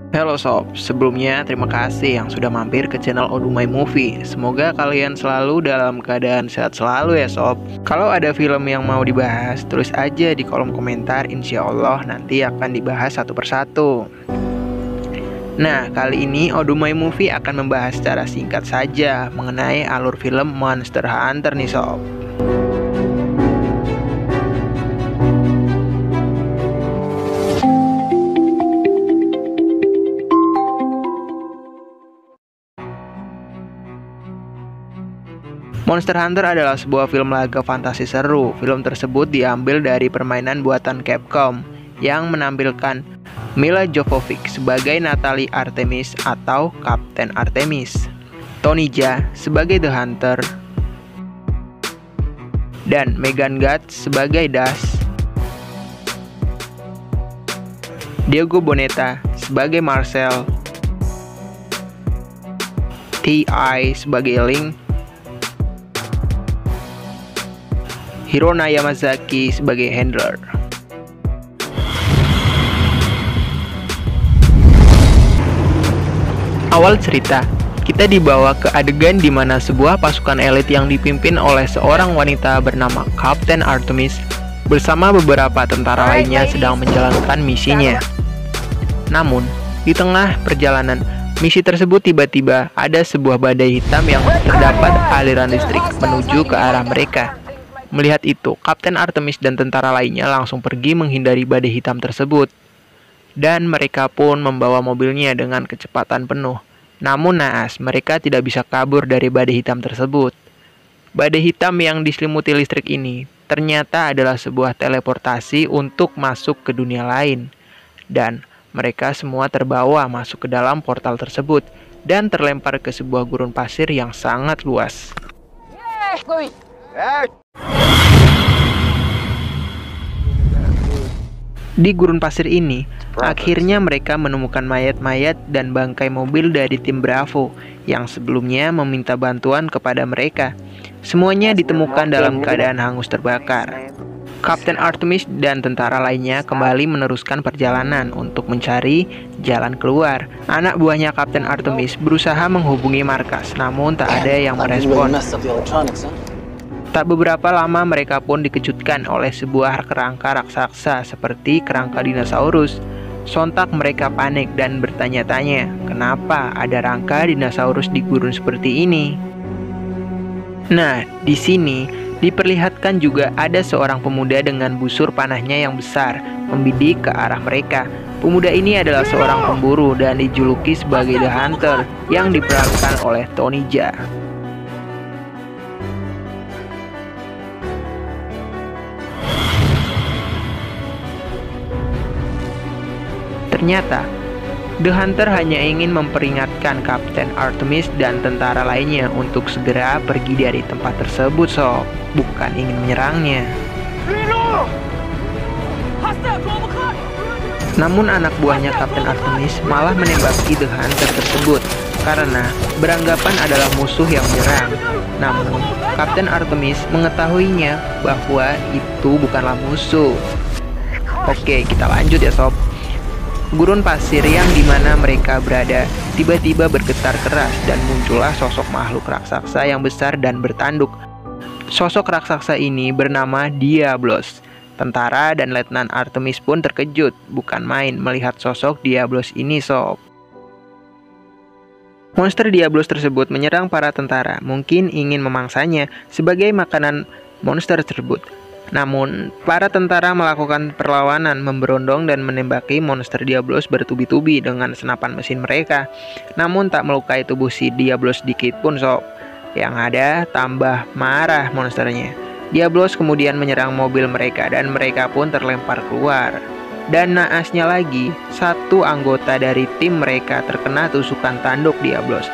Halo sob, sebelumnya terima kasih yang sudah mampir ke channel Odumai Movie. Semoga kalian selalu dalam keadaan sehat selalu ya sob. Kalau ada film yang mau dibahas, tulis aja di kolom komentar, insya Allah nanti akan dibahas satu persatu. Nah, kali ini Odumai Movie akan membahas secara singkat saja mengenai alur film Monster Hunter nih sob. Monster Hunter adalah sebuah film laga fantasi seru. Film tersebut diambil dari permainan buatan Capcom yang menampilkan Mila Jovovich sebagai Natalie Artemis atau Kapten Artemis, Tony Jaa sebagai The Hunter, dan Megan Guts sebagai Dash, Diego Boneta sebagai Marcel, T.I. sebagai Link, Hirona Yamazaki sebagai Handler. Awal cerita, kita dibawa ke adegan di mana sebuah pasukan elit yang dipimpin oleh seorang wanita bernama Kapten Artemis bersama beberapa tentara lainnya sedang menjalankan misinya. Namun, di tengah perjalanan misi tersebut tiba-tiba ada sebuah badai hitam yang terdapat aliran listrik menuju ke arah mereka. Melihat itu, Kapten Artemis dan tentara lainnya langsung pergi menghindari badai hitam tersebut. Dan mereka pun membawa mobilnya dengan kecepatan penuh. Namun naas, mereka tidak bisa kabur dari badai hitam tersebut. Badai hitam yang diselimuti listrik ini ternyata adalah sebuah teleportasi untuk masuk ke dunia lain. Dan mereka semua terbawa masuk ke dalam portal tersebut dan terlempar ke sebuah gurun pasir yang sangat luas. Di gurun pasir ini, akhirnya mereka menemukan mayat-mayat dan bangkai mobil dari tim Bravo yang sebelumnya meminta bantuan kepada mereka. Semuanya ditemukan dalam keadaan hangus terbakar. Kapten Artemis dan tentara lainnya kembali meneruskan perjalanan untuk mencari jalan keluar. Anak buahnya Kapten Artemis berusaha menghubungi markas, namun tak ada yang merespon. Tak beberapa lama mereka pun dikejutkan oleh sebuah kerangka raksasa seperti kerangka dinosaurus. Sontak mereka panik dan bertanya-tanya, kenapa ada rangka dinosaurus di gurun seperti ini? Nah, di sini diperlihatkan juga ada seorang pemuda dengan busur panahnya yang besar membidik ke arah mereka. Pemuda ini adalah seorang pemburu dan dijuluki sebagai The Hunter yang diperankan oleh Tony Jaa. Ternyata, The Hunter hanya ingin memperingatkan Kapten Artemis dan tentara lainnya untuk segera pergi dari tempat tersebut sob, bukan ingin menyerangnya. Namun anak buahnya Kapten Artemis malah menembaki The Hunter tersebut karena beranggapan adalah musuh yang menyerang. Namun, Kapten Artemis mengetahuinya bahwa itu bukanlah musuh. Oke, kita lanjut ya sob. Gurun pasir yang dimana mereka berada tiba-tiba bergetar keras dan muncullah sosok makhluk raksasa yang besar dan bertanduk. Sosok raksasa ini bernama Diablos. Tentara dan Letnan Artemis pun terkejut, bukan main melihat sosok Diablos ini sob. Monster Diablos tersebut menyerang para tentara, mungkin ingin memangsanya sebagai makanan monster tersebut. Namun, para tentara melakukan perlawanan, memberondong dan menembaki monster Diablos bertubi-tubi dengan senapan mesin mereka. Namun tak melukai tubuh si Diablos sedikit pun sob. Yang ada tambah marah monsternya. Diablos kemudian menyerang mobil mereka dan mereka pun terlempar keluar. Dan naasnya lagi, satu anggota dari tim mereka terkena tusukan tanduk Diablos.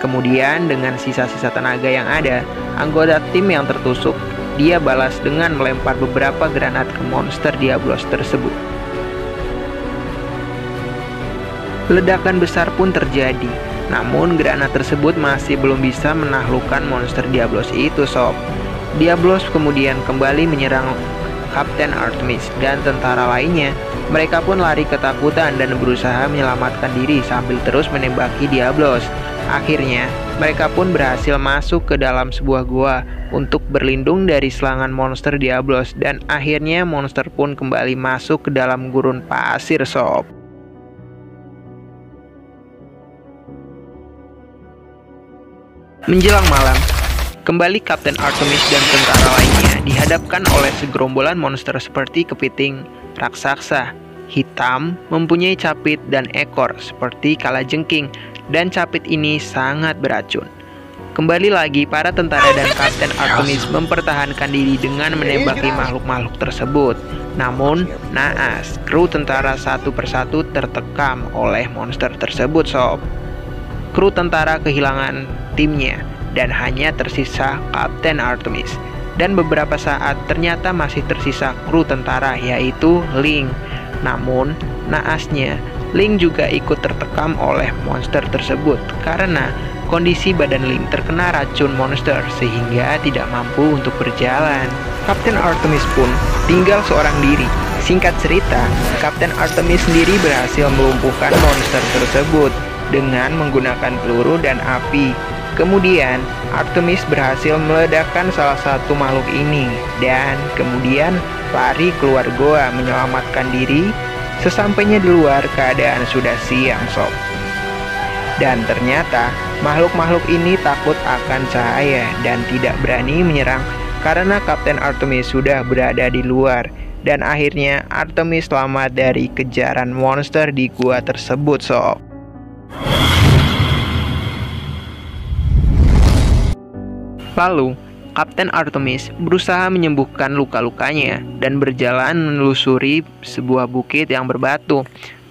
Kemudian dengan sisa-sisa tenaga yang ada, anggota tim yang tertusuk dia balas dengan melempar beberapa granat ke monster Diablos tersebut. Ledakan besar pun terjadi, namun granat tersebut masih belum bisa menaklukkan monster Diablos itu sob. Diablos kemudian kembali menyerang Kapten Artemis dan tentara lainnya. Mereka pun lari ketakutan dan berusaha menyelamatkan diri sambil terus menembaki Diablos. Akhirnya, mereka pun berhasil masuk ke dalam sebuah gua untuk berlindung dari serangan monster Diablos, dan akhirnya monster pun kembali masuk ke dalam gurun pasir, sob. Menjelang malam, kembali Kapten Artemis dan tentara lainnya dihadapkan oleh segerombolan monster seperti kepiting raksasa hitam, mempunyai capit dan ekor seperti kalajengking, dan capit ini sangat beracun. Kembali lagi, para tentara dan Kapten Artemis mempertahankan diri dengan menembaki makhluk-makhluk tersebut. Namun, naas, kru tentara satu persatu tertekam oleh monster tersebut, sob. Kru tentara kehilangan timnya dan hanya tersisa Kapten Artemis. Dan beberapa saat ternyata masih tersisa kru tentara, yaitu Link. Namun, naasnya, Link juga ikut tertekam oleh monster tersebut karena kondisi badan Link terkena racun monster sehingga tidak mampu untuk berjalan. Kapten Artemis pun tinggal seorang diri. Singkat cerita, Kapten Artemis sendiri berhasil melumpuhkan monster tersebut dengan menggunakan peluru dan api. Kemudian, Artemis berhasil meledakkan salah satu makhluk ini dan kemudian lari keluar goa menyelamatkan diri. Sesampainya di luar, keadaan sudah siang, sob. Dan ternyata makhluk-makhluk ini takut akan cahaya dan tidak berani menyerang karena Kapten Artemis sudah berada di luar. Dan akhirnya Artemis selamat dari kejaran monster di gua tersebut, sob. Lalu, Kapten Artemis berusaha menyembuhkan luka-lukanya dan berjalan menelusuri sebuah bukit yang berbatu.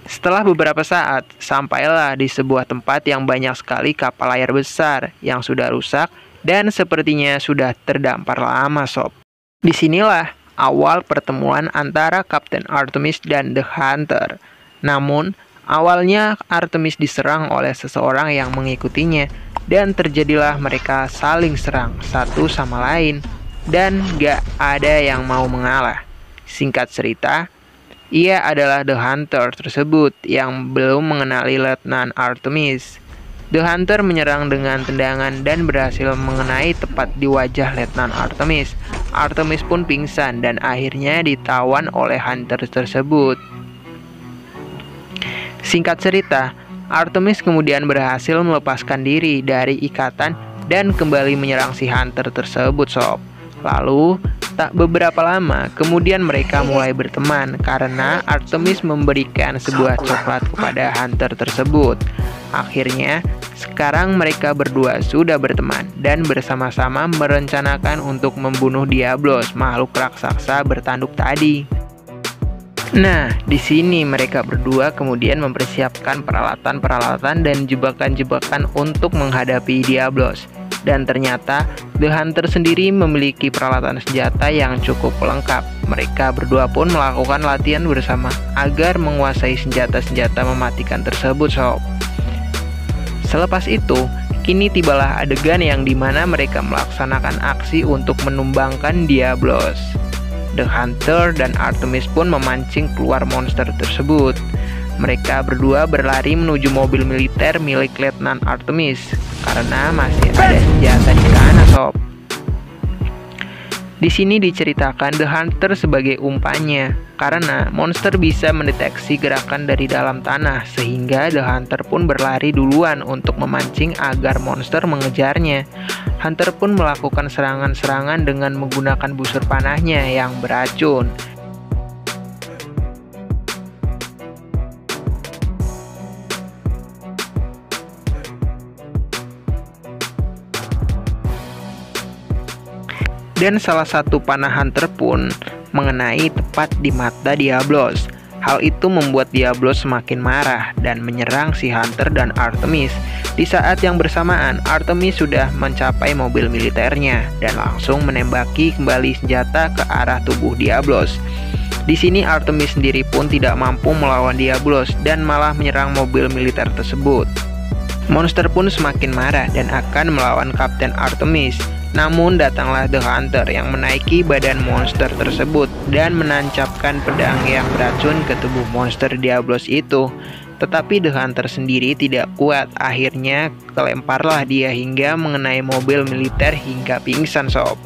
Setelah beberapa saat, sampailah di sebuah tempat yang banyak sekali kapal layar besar yang sudah rusak dan sepertinya sudah terdampar lama, sob. Disinilah awal pertemuan antara Kapten Artemis dan The Hunter. Namun, awalnya Artemis diserang oleh seseorang yang mengikutinya, dan terjadilah mereka saling serang satu sama lain, dan gak ada yang mau mengalah. Singkat cerita, ia adalah The Hunter tersebut yang belum mengenali Letnan Artemis. The Hunter menyerang dengan tendangan dan berhasil mengenai tepat di wajah Letnan Artemis. Artemis pun pingsan dan akhirnya ditawan oleh Hunter tersebut. Singkat cerita, Artemis kemudian berhasil melepaskan diri dari ikatan dan kembali menyerang si Hunter tersebut, sob. Lalu, tak beberapa lama kemudian mereka mulai berteman karena Artemis memberikan sebuah coklat kepada Hunter tersebut. Akhirnya, sekarang mereka berdua sudah berteman dan bersama-sama merencanakan untuk membunuh Diablos, makhluk raksasa bertanduk tadi. Nah, di sini mereka berdua kemudian mempersiapkan peralatan-peralatan dan jebakan-jebakan untuk menghadapi Diablos. Dan ternyata The Hunter sendiri memiliki peralatan senjata yang cukup lengkap. Mereka berdua pun melakukan latihan bersama agar menguasai senjata-senjata mematikan tersebut, sob. Selepas itu, kini tibalah adegan yang dimana mereka melaksanakan aksi untuk menumbangkan Diablos. The Hunter dan Artemis pun memancing keluar monster tersebut. Mereka berdua berlari menuju mobil militer milik Letnan Artemis karena masih ada senjata di sana, sob. Di sini diceritakan The Hunter sebagai umpannya karena monster bisa mendeteksi gerakan dari dalam tanah, sehingga The Hunter pun berlari duluan untuk memancing agar monster mengejarnya. Hunter pun melakukan serangan-serangan dengan menggunakan busur panahnya yang beracun. Dan salah satu panah Hunter pun mengenai tepat di mata Diablos. Hal itu membuat Diablos semakin marah dan menyerang si Hunter dan Artemis. Di saat yang bersamaan, Artemis sudah mencapai mobil militernya dan langsung menembaki kembali senjata ke arah tubuh Diablos. Di sini Artemis sendiri pun tidak mampu melawan Diablos dan malah menyerang mobil militer tersebut. Monster pun semakin marah dan akan melawan Kapten Artemis. Namun datanglah The Hunter yang menaiki badan monster tersebut dan menancapkan pedang yang beracun ke tubuh monster Diablos itu. Tetapi The Hunter sendiri tidak kuat, akhirnya kelemparlah dia hingga mengenai mobil militer hingga pingsan sob.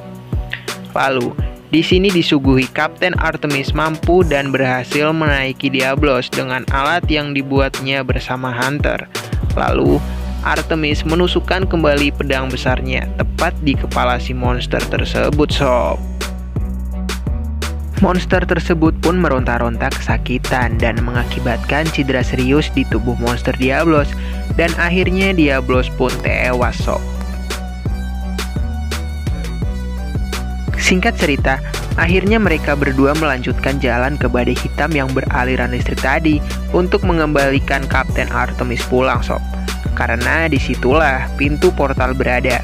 Lalu, di sini disuguhi Kapten Artemis mampu dan berhasil menaiki Diablos dengan alat yang dibuatnya bersama Hunter. Lalu, Artemis menusukkan kembali pedang besarnya tepat di kepala si monster tersebut sob. Monster tersebut pun meronta-ronta kesakitan dan mengakibatkan cedera serius di tubuh monster Diablos, dan akhirnya Diablos pun tewas sob. Singkat cerita, akhirnya mereka berdua melanjutkan jalan ke badai hitam yang beraliran listrik tadi untuk mengembalikan Kapten Artemis pulang sob, karena disitulah pintu portal berada.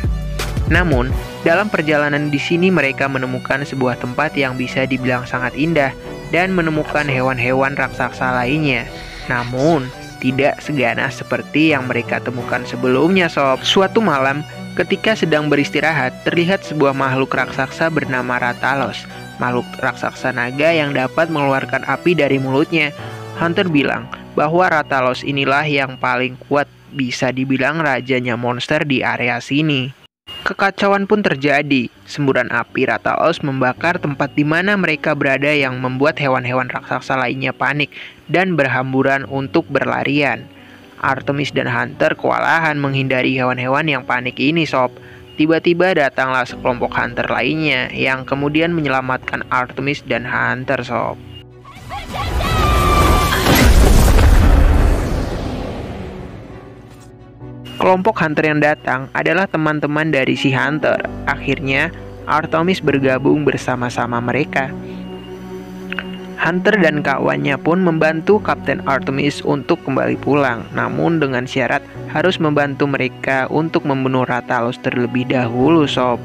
Namun, dalam perjalanan di sini mereka menemukan sebuah tempat yang bisa dibilang sangat indah dan menemukan hewan-hewan raksasa lainnya. Namun, tidak seganas seperti yang mereka temukan sebelumnya sob. Suatu malam, ketika sedang beristirahat, terlihat sebuah makhluk raksasa bernama Rathalos. Makhluk raksasa naga yang dapat mengeluarkan api dari mulutnya. Hunter bilang bahwa Rathalos inilah yang paling kuat, bisa dibilang rajanya monster di area sini. Kekacauan pun terjadi. Semburan api Rathalos membakar tempat di mana mereka berada yang membuat hewan-hewan raksasa lainnya panik dan berhamburan untuk berlarian. Artemis dan Hunter kewalahan menghindari hewan-hewan yang panik ini sob. Tiba-tiba datanglah sekelompok Hunter lainnya yang kemudian menyelamatkan Artemis dan Hunter sob. Kelompok Hunter yang datang adalah teman-teman dari si Hunter. Akhirnya, Artemis bergabung bersama-sama mereka. Hunter dan kawannya pun membantu Kapten Artemis untuk kembali pulang, namun dengan syarat harus membantu mereka untuk membunuh Rathalos terlebih dahulu sob.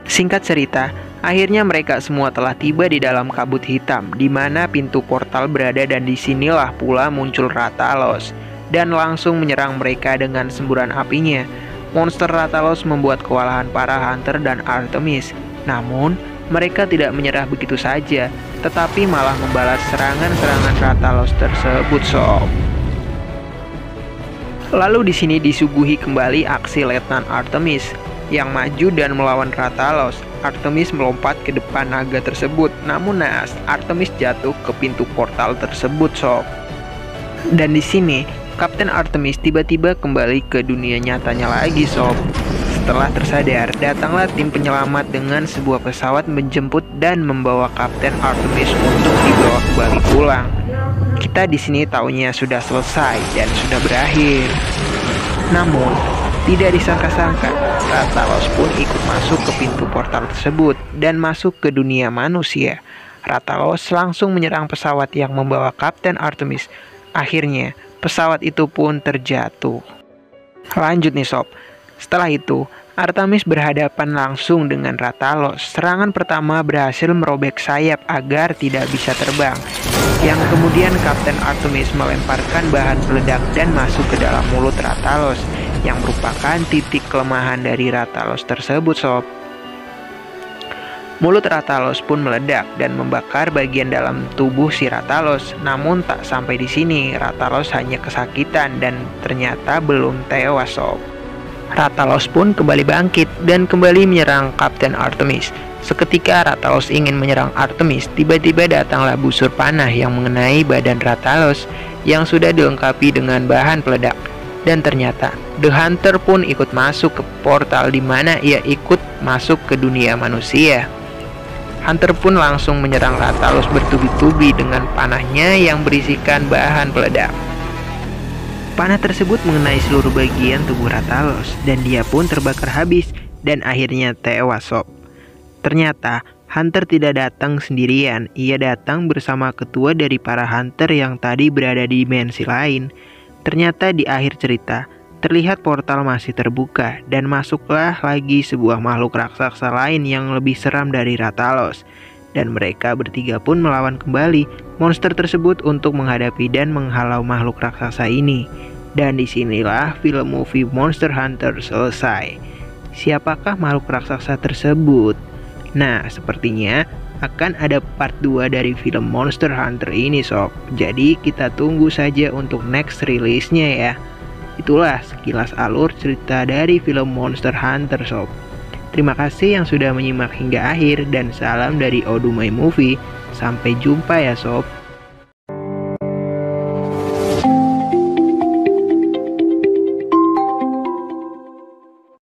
Singkat cerita, akhirnya mereka semua telah tiba di dalam kabut hitam, di mana pintu portal berada, dan disinilah pula muncul Rathalos dan langsung menyerang mereka dengan semburan apinya. Monster Rathalos membuat kewalahan para Hunter dan Artemis. Namun, mereka tidak menyerah begitu saja, tetapi malah membalas serangan-serangan Rathalos tersebut sob. Lalu di sini disuguhi kembali aksi Letnan Artemis yang maju dan melawan Rathalos. Artemis melompat ke depan naga tersebut, namun naas Artemis jatuh ke pintu portal tersebut sob. Dan di sini Kapten Artemis tiba-tiba kembali ke dunia nyatanya lagi sob. Setelah tersadar, datanglah tim penyelamat dengan sebuah pesawat menjemput dan membawa Kapten Artemis untuk dibawa kembali pulang. Kita di sini taunya sudah selesai dan sudah berakhir. Namun, tidak disangka-sangka, Rathalos pun ikut masuk ke pintu portal tersebut dan masuk ke dunia manusia. Rathalos langsung menyerang pesawat yang membawa Kapten Artemis. Akhirnya, pesawat itu pun terjatuh. Lanjut nih sob. Setelah itu, Artemis berhadapan langsung dengan Rathalos. Serangan pertama berhasil merobek sayap agar tidak bisa terbang, yang kemudian Kapten Artemis melemparkan bahan peledak dan masuk ke dalam mulut Rathalos, yang merupakan titik kelemahan dari Rathalos tersebut sob. Mulut Rathalos pun meledak dan membakar bagian dalam tubuh si Rathalos. Namun tak sampai di sini, Rathalos hanya kesakitan dan ternyata belum tewas sob. Rathalos pun kembali bangkit dan kembali menyerang Kapten Artemis. Seketika Rathalos ingin menyerang Artemis, tiba-tiba datanglah busur panah yang mengenai badan Rathalos yang sudah dilengkapi dengan bahan peledak. Dan ternyata The Hunter pun ikut masuk ke portal di mana ia ikut masuk ke dunia manusia. Hunter pun langsung menyerang Rathalos bertubi-tubi dengan panahnya yang berisikan bahan peledak. Panah tersebut mengenai seluruh bagian tubuh Rathalos dan dia pun terbakar habis dan akhirnya tewas sob. Ternyata Hunter tidak datang sendirian, ia datang bersama ketua dari para Hunter yang tadi berada di dimensi lain. Ternyata di akhir cerita, terlihat portal masih terbuka dan masuklah lagi sebuah makhluk raksasa lain yang lebih seram dari Rathalos. dan mereka bertiga pun melawan kembali monster tersebut untuk menghadapi dan menghalau makhluk raksasa ini. Dan disinilah film movie Monster Hunter selesai. Siapakah makhluk raksasa tersebut? Nah, sepertinya akan ada part 2 dari film Monster Hunter ini sob. Jadi kita tunggu saja untuk next release-nya ya. Itulah sekilas alur cerita dari film Monster Hunter sob. Terima kasih yang sudah menyimak hingga akhir dan salam dari Odu My Movie. Sampai jumpa ya sob.